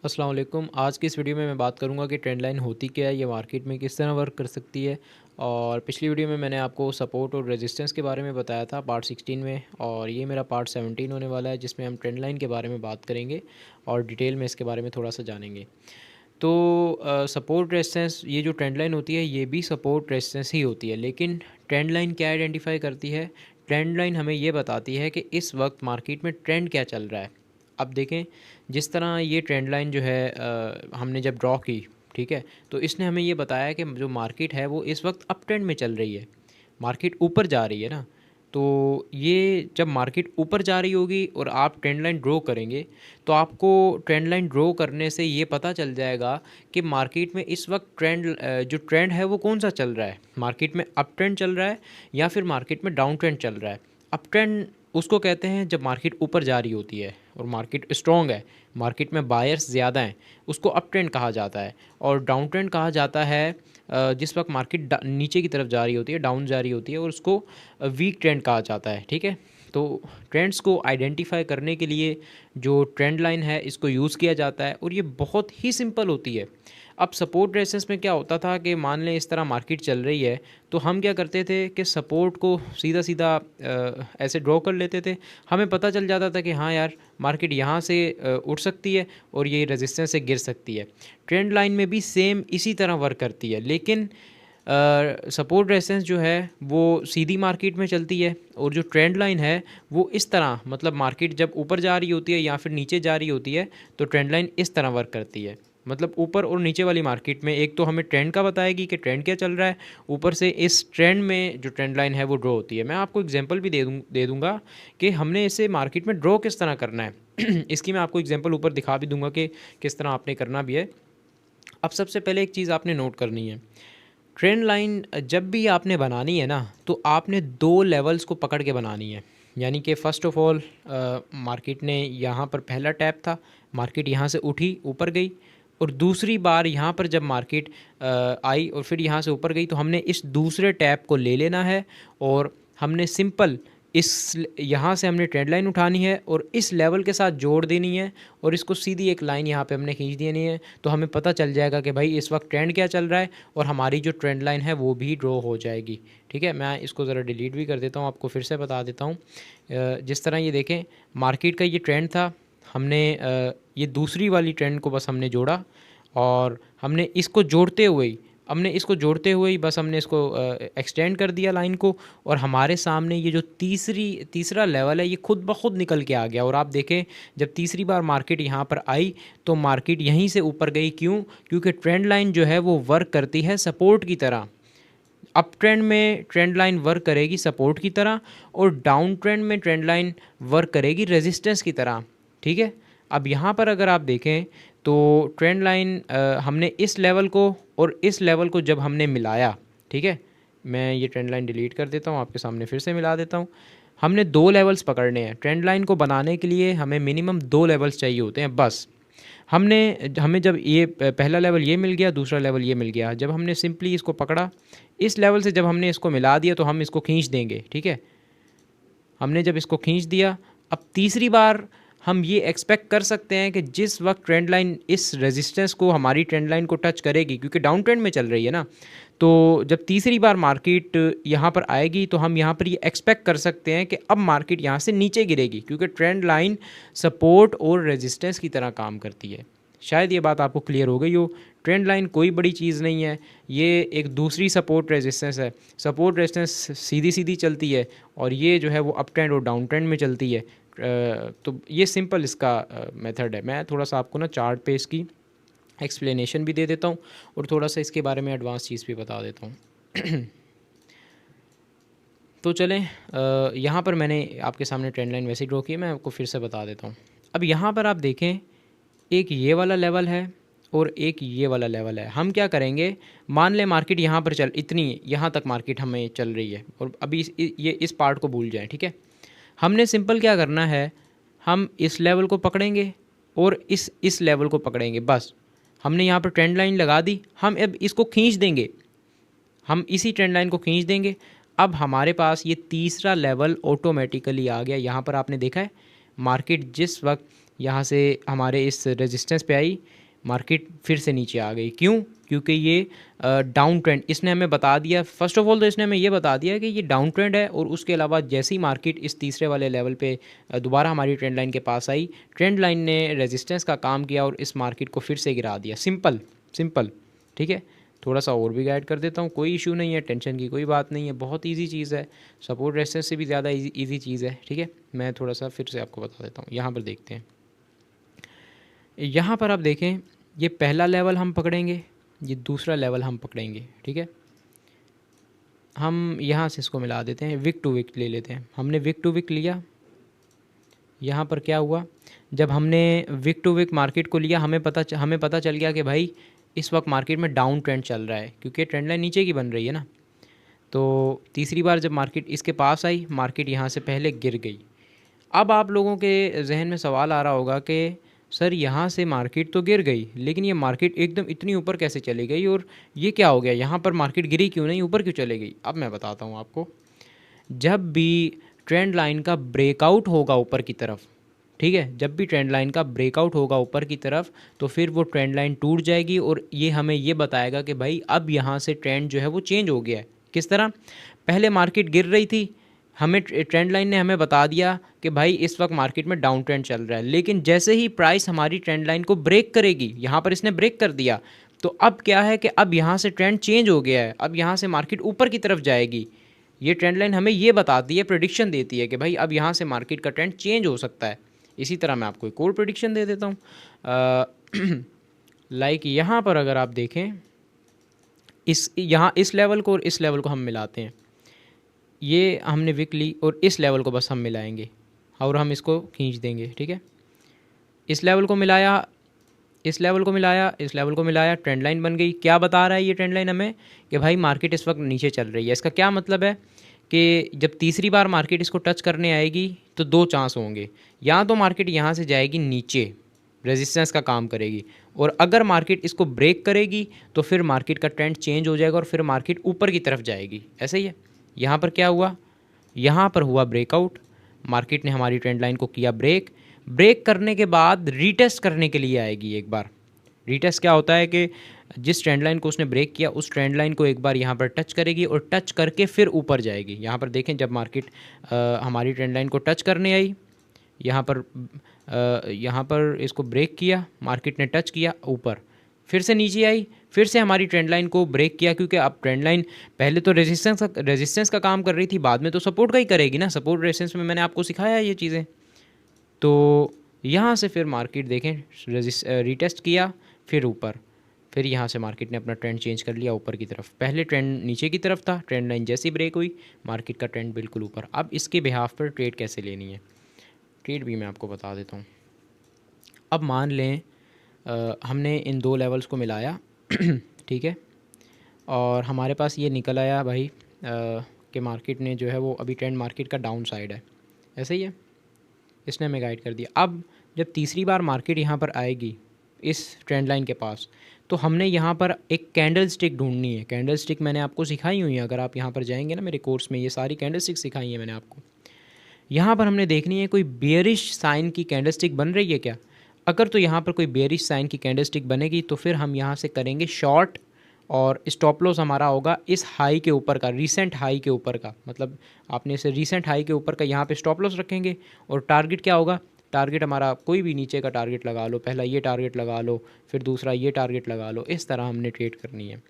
अस्सलाम वालेकुम। आज की इस वीडियो में मैं बात करूंगा कि ट्रेंड लाइन होती क्या है, ये मार्केट में किस तरह वर्क कर सकती है। और पिछली वीडियो में मैंने आपको सपोर्ट और रेजिस्टेंस के बारे में बताया था पार्ट 16 में, और ये मेरा पार्ट 17 होने वाला है जिसमें हम ट्रेंड लाइन के बारे में बात करेंगे और डिटेल में इसके बारे में थोड़ा सा जानेंगे। तो सपोर्ट रेजिस्टेंस, ये जो ट्रेंड लाइन होती है ये भी सपोर्ट रेजिस्टेंस ही होती है, लेकिन ट्रेंड लाइन क्या आइडेंटिफाई करती है? ट्रेंड लाइन हमें ये बताती है कि इस वक्त मार्केट में ट्रेंड क्या चल रहा है। अब देखें, जिस तरह ये ट्रेंड लाइन जो है हमने जब ड्रॉ की, ठीक है, तो इसने हमें ये बताया कि जो मार्केट है वो इस वक्त अप ट्रेंड में चल रही है, मार्केट ऊपर जा रही है ना। तो ये जब मार्केट ऊपर जा रही होगी और आप ट्रेंड लाइन ड्रॉ करेंगे, तो आपको ट्रेंड लाइन ड्रॉ करने से ये पता चल जाएगा कि मार्केट में इस वक्त जो ट्रेंड है वो कौन सा चल रहा है। मार्केट में अप ट्रेंड चल रहा है या फिर मार्केट में डाउन ट्रेंड चल रहा है। अप ट्रेंड उसको कहते हैं जब मार्केट ऊपर जा रही होती है और मार्केट स्ट्रॉन्ग है, मार्केट में बायर्स ज़्यादा हैं, उसको अप ट्रेंड कहा जाता है। और डाउन ट्रेंड कहा जाता है जिस वक्त मार्केट नीचे की तरफ जा रही होती है, डाउन जा रही होती है, और उसको वीक ट्रेंड कहा जाता है। ठीक है, तो ट्रेंड्स को आइडेंटिफाई करने के लिए जो ट्रेंड लाइन है इसको यूज़ किया जाता है, और ये बहुत ही सिंपल होती है। अब सपोर्ट रेजिस्टेंस में क्या होता था कि मान लें इस तरह मार्केट चल रही है, तो हम क्या करते थे कि सपोर्ट को सीधा सीधा ऐसे ड्रॉ कर लेते थे। हमें पता चल जाता था कि हाँ यार, मार्केट यहाँ से उठ सकती है और ये रेजिस्टेंस से गिर सकती है। ट्रेंड लाइन में भी सेम इसी तरह वर्क करती है, लेकिन सपोर्ट रेजिस्टेंस जो है वो सीधी मार्केट में चलती है, और जो ट्रेंड लाइन है वो इस तरह, मतलब मार्केट जब ऊपर जा रही होती है या फिर नीचे जा रही होती है तो ट्रेंड लाइन इस तरह वर्क करती है। मतलब ऊपर और नीचे वाली मार्केट में एक तो हमें ट्रेंड का बताएगी कि ट्रेंड क्या चल रहा है, ऊपर से इस ट्रेंड में जो ट्रेंड लाइन है वो ड्रॉ होती है। मैं आपको एग्जांपल भी दे दूंगा कि हमने इसे मार्केट में ड्रॉ किस तरह करना है। इसकी मैं आपको एग्जांपल ऊपर दिखा भी दूंगा कि किस तरह आपने करना भी है। अब सबसे पहले एक चीज़ आपने नोट करनी है, ट्रेंड लाइन जब भी आपने बनानी है ना, तो आपने दो लेवल्स को पकड़ के बनानी है। यानी कि फ़र्स्ट ऑफ ऑल मार्केट ने यहाँ पर पहला टैप था, मार्केट यहाँ से उठी ऊपर गई, और दूसरी बार यहाँ पर जब मार्केट आई और फिर यहाँ से ऊपर गई, तो हमने इस दूसरे टैप को ले लेना है और हमने सिंपल इस यहाँ से हमने ट्रेंड लाइन उठानी है और इस लेवल के साथ जोड़ देनी है, और इसको सीधी एक लाइन यहाँ पे हमने खींच देनी है। तो हमें पता चल जाएगा कि भाई इस वक्त ट्रेंड क्या चल रहा है, और हमारी जो ट्रेंड लाइन है वो भी ड्रॉ हो जाएगी। ठीक है, मैं इसको ज़रा डिलीट भी कर देता हूँ, आपको फिर से बता देता हूँ। जिस तरह ये देखें, मार्केट का ये ट्रेंड था, हमने ये दूसरी वाली ट्रेंड को बस हमने जोड़ा, और हमने इसको जोड़ते हुए ही बस हमने इसको एक्सटेंड कर दिया लाइन को, और हमारे सामने ये जो तीसरा लेवल है ये खुद ब खुद निकल के आ गया। और आप देखें, जब तीसरी बार मार्केट यहाँ पर आई तो मार्केट यहीं से ऊपर गई। क्यों? क्योंकि ट्रेंड लाइन जो है वो वर्क करती है सपोर्ट की तरह। अप ट्रेंड में ट्रेंड लाइन वर्क करेगी सपोर्ट की तरह, और डाउन ट्रेंड में ट्रेंड लाइन वर्क करेगी रेजिस्टेंस की तरह। ठीक है, अब यहाँ पर अगर आप देखें तो ट्रेंड लाइन हमने इस लेवल को और इस लेवल को जब हमने मिलाया, ठीक है, मैं ये ट्रेंड लाइन डिलीट कर देता हूँ, आपके सामने फिर से मिला देता हूँ। हमने दो लेवल्स पकड़ने हैं। ट्रेंड लाइन को बनाने के लिए हमें मिनिमम दो लेवल्स चाहिए होते हैं बस। हमें जब ये पहला लेवल ये मिल गया, दूसरा लेवल ये मिल गया, जब हमने सिंपली इसको पकड़ा, इस लेवल से जब हमने इसको मिला दिया तो हम इसको खींच देंगे। ठीक है, हमने जब इसको खींच दिया, अब तीसरी बार हम ये एक्सपेक्ट कर सकते हैं कि जिस वक्त ट्रेंड लाइन इस रेजिस्टेंस को, हमारी ट्रेंड लाइन को टच करेगी, क्योंकि डाउन ट्रेंड में चल रही है ना, तो जब तीसरी बार मार्केट यहाँ पर आएगी तो हम यहाँ पर ये एक्सपेक्ट कर सकते हैं कि अब मार्केट यहाँ से नीचे गिरेगी, क्योंकि ट्रेंड लाइन सपोर्ट और रेजिस्टेंस की तरह काम करती है। शायद ये बात आपको क्लियर हो गई हो। ट्रेंड लाइन कोई बड़ी चीज़ नहीं है, ये एक दूसरी सपोर्ट रेजिस्टेंस है। सपोर्ट रेजिस्टेंस सीधी सीधी चलती है, और ये जो है वो अप ट्रेंड और डाउन ट्रेंड में चलती है। तो ये सिंपल इसका मेथड है। मैं थोड़ा सा आपको ना चार्ट पे इसकी एक्सप्लेनेशन भी दे देता हूँ, और थोड़ा सा इसके बारे में एडवांस चीज़ भी बता देता हूँ। तो चलें, यहाँ पर मैंने आपके सामने ट्रेंड लाइन वैसे ही ड्रॉ की है, मैं आपको फिर से बता देता हूँ। अब यहाँ पर आप देखें, एक ये वाला लेवल है और एक ये वाला लेवल है। हम क्या करेंगे, मान लें मार्केट यहाँ पर यहाँ तक मार्केट हमें चल रही है, और अभी इस पार्ट को भूल जाएं। ठीक है, हमने सिंपल क्या करना है, हम इस लेवल को पकड़ेंगे और इस लेवल को पकड़ेंगे। बस हमने यहाँ पर ट्रेंड लाइन लगा दी, हम अब इसको खींच देंगे, हम इसी ट्रेंड लाइन को खींच देंगे। अब हमारे पास ये तीसरा लेवल ऑटोमेटिकली आ गया। यहाँ पर आपने देखा है, मार्केट जिस वक्त यहाँ से हमारे इस रेजिस्टेंस पे आई, मार्केट फिर से नीचे आ गई। क्यों? क्योंकि ये डाउन ट्रेंड इसने हमें बता दिया। फर्स्ट ऑफ ऑल तो इसने हमें ये बता दिया कि ये डाउन ट्रेंड है, और उसके अलावा जैसे ही मार्केट इस तीसरे वाले लेवल पे दोबारा हमारी ट्रेंड लाइन के पास आई, ट्रेंड लाइन ने रेजिस्टेंस का काम किया और इस मार्केट को फिर से गिरा दिया। सिंपल सिंपल, ठीक है। थोड़ा सा और भी गाइड कर देता हूँ, कोई इशू नहीं है, टेंशन की कोई बात नहीं है, बहुत ईजी चीज़ है, सपोर्ट रेजिस्टेंस से भी ज़्यादा ईजी चीज़ है, ठीक है। मैं थोड़ा सा फिर से आपको बता देता हूँ। यहाँ पर देखते हैं, यहाँ पर आप देखें, ये पहला लेवल हम पकड़ेंगे, ये दूसरा लेवल हम पकड़ेंगे, ठीक है। हम यहाँ से इसको मिला देते हैं, विक टू विक ले लेते हैं। हमने विक टू विक लिया, यहाँ पर क्या हुआ, जब हमने विक टू विक मार्केट को लिया, हमें पता चल गया कि भाई इस वक्त मार्केट में डाउन ट्रेंड चल रहा है, क्योंकि ट्रेंड लाइन नीचे की बन रही है ना। तो तीसरी बार जब मार्केट इसके पास आई, मार्केट यहाँ से पहले गिर गई। अब आप लोगों के जहन में सवाल आ रहा होगा कि सर यहाँ से मार्केट तो गिर गई, लेकिन ये मार्केट एकदम इतनी ऊपर कैसे चली गई, और ये क्या हो गया, यहाँ पर मार्केट गिरी क्यों नहीं, ऊपर क्यों चली गई। अब मैं बताता हूँ आपको। जब भी ट्रेंड लाइन का ब्रेकआउट होगा ऊपर की तरफ, ठीक है, जब भी ट्रेंड लाइन का ब्रेकआउट होगा ऊपर की तरफ, तो फिर वो ट्रेंड लाइन टूट जाएगी, और ये हमें ये बताएगा कि भाई अब यहाँ से ट्रेंड जो है वो चेंज हो गया है। किस तरह? पहले मार्केट गिर रही थी, हमें ट्रेंड लाइन ने हमें बता दिया कि भाई इस वक्त मार्केट में डाउन ट्रेंड चल रहा है, लेकिन जैसे ही प्राइस हमारी ट्रेंड लाइन को ब्रेक करेगी, यहाँ पर इसने ब्रेक कर दिया, तो अब क्या है कि अब यहाँ से ट्रेंड चेंज हो गया है, अब यहाँ से मार्केट ऊपर की तरफ जाएगी। ये ट्रेंड लाइन हमें ये बताती है, प्रेडिक्शन देती है कि भाई अब यहाँ से मार्केट का ट्रेंड चेंज हो सकता है। इसी तरह मैं आपको एक और प्रेडिक्शन दे देता हूँ। लाइक यहाँ पर अगर आप देखें, इस लेवल को और इस लेवल को हम मिलाते हैं, ये हमने विक ली और इस लेवल को बस हम मिलाएंगे और हम इसको खींच देंगे, ठीक है। इस लेवल को मिलाया, इस लेवल को मिलाया, इस लेवल को मिलाया, ट्रेंड लाइन बन गई। क्या बता रहा है ये ट्रेंड लाइन हमें कि भाई मार्केट इस वक्त नीचे चल रही है। इसका क्या मतलब है कि जब तीसरी बार मार्केट इसको टच करने आएगी तो दो चांस होंगे, या तो मार्केट यहाँ से जाएगी नीचे, रेजिस्टेंस का काम करेगी, और अगर मार्केट इसको ब्रेक करेगी तो फिर मार्केट का ट्रेंड चेंज हो जाएगा और फिर मार्केट ऊपर की तरफ जाएगी। ऐसे ही है। यहाँ पर क्या हुआ, यहाँ पर हुआ ब्रेकआउट, मार्केट ने हमारी ट्रेंड लाइन को किया ब्रेक। ब्रेक करने के बाद रीटेस्ट करने के लिए आएगी एक बार। रीटेस्ट क्या होता है कि जिस ट्रेंड लाइन को उसने ब्रेक किया उस ट्रेंड लाइन को एक बार यहाँ पर टच करेगी और टच करके फिर ऊपर जाएगी। यहाँ पर देखें, जब मार्केट हमारी ट्रेंड लाइन को टच करने आई, यहाँ पर इसको ब्रेक किया, मार्केट ने टच किया ऊपर, फिर से नीचे आई, फिर से हमारी ट्रेंड लाइन को ब्रेक किया, क्योंकि अब ट्रेंड लाइन पहले तो रेजिस्टेंस का काम कर रही थी, बाद में तो सपोर्ट का ही करेगी ना। सपोर्ट रेजिस्टेंस में मैंने आपको सिखाया है ये चीज़ें। तो यहाँ से फिर मार्केट देखें, रीटेस्ट किया, फिर ऊपर, फिर यहाँ से मार्केट ने अपना ट्रेंड चेंज कर लिया ऊपर की तरफ। पहले ट्रेंड नीचे की तरफ था, ट्रेंड लाइन जैसी ब्रेक हुई, मार्केट का ट्रेंड बिल्कुल ऊपर। अब इसके बिहाफ पर ट्रेड कैसे लेनी है, ट्रेड भी मैं आपको बता देता हूँ। अब मान लें हमने इन दो लेवल्स को मिलाया, ठीक है, और हमारे पास ये निकल आया भाई कि मार्केट ने जो है वो अभी ट्रेंड मार्केट का डाउन साइड है। ऐसे ही है, इसने हमें गाइड कर दिया। अब जब तीसरी बार मार्केट यहाँ पर आएगी इस ट्रेंड लाइन के पास, तो हमने यहाँ पर एक कैंडल स्टिक ढूंढनी है। कैंडल स्टिक मैंने आपको सिखाई हुई है, अगर आप यहाँ पर जाएंगे ना मेरे कोर्स में, ये सारी कैंडल स्टिक सिखाई है मैंने आपको। यहाँ पर हमने देखनी है कोई बेयरिश साइन की कैंडल स्टिक बन रही है क्या। अगर तो यहाँ पर कोई बेयरिश साइन की कैंडल स्टिक बनेगी तो फिर हम यहाँ से करेंगे शॉर्ट, और स्टॉप लॉस हमारा होगा इस हाई के ऊपर का, रीसेंट हाई के ऊपर का। मतलब आपने इसे रीसेंट हाई के ऊपर का यहाँ पे स्टॉप लॉस रखेंगे, और टारगेट क्या होगा, टारगेट हमारा कोई भी नीचे का टारगेट लगा लो, पहला ये टारगेट लगा लो, फिर दूसरा ये टारगेट लगा लो। इस तरह हमने ट्रेड करनी है।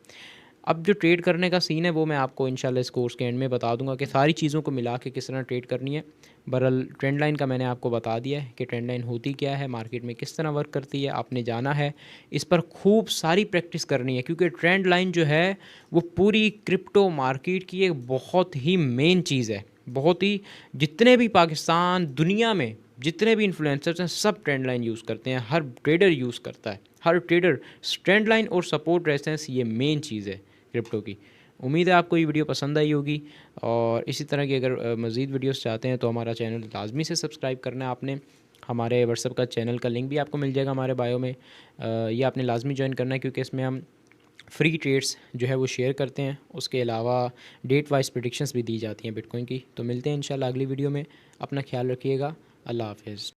अब जो ट्रेड करने का सीन है वो मैं आपको इंशाल्लाह इस कोर्स के एंड में बता दूंगा कि सारी चीज़ों को मिला के किस तरह ट्रेड करनी है। बहरहाल ट्रेंड लाइन का मैंने आपको बता दिया है कि ट्रेंड लाइन होती क्या है, मार्केट में किस तरह वर्क करती है, आपने जाना है। इस पर खूब सारी प्रैक्टिस करनी है, क्योंकि ट्रेंड लाइन जो है वो पूरी क्रिप्टो मार्केट की एक बहुत ही मेन चीज़ है। बहुत ही, जितने भी पाकिस्तान दुनिया में जितने भी इन्फ्लुएंसर्स हैं सब ट्रेंड लाइन यूज़ करते हैं, हर ट्रेडर यूज़ करता है, हर ट्रेडर। ट्रेंड लाइन और सपोर्ट रेजिस्टेंस ये मेन चीज़ है क्रिप्टो की। उम्मीद है आपको ये वीडियो पसंद आई होगी, और इसी तरह की अगर मज़ीद वीडियोस चाहते हैं तो हमारा चैनल लाजमी से सब्सक्राइब करना है आपने। हमारे व्हाट्सएप का चैनल का लिंक भी आपको मिल जाएगा हमारे बायो में, ये आपने लाजमी ज्वाइन करना है, क्योंकि इसमें हम फ्री ट्रेड्स जो है वो शेयर करते हैं। उसके अलावा डेट वाइज प्रेडिक्शंस भी दी जाती हैं बिटकॉइन की। तो मिलते हैं इंशाल्लाह अगली वीडियो में, अपना ख्याल रखिएगा। अल्लाह हाफ़िज़।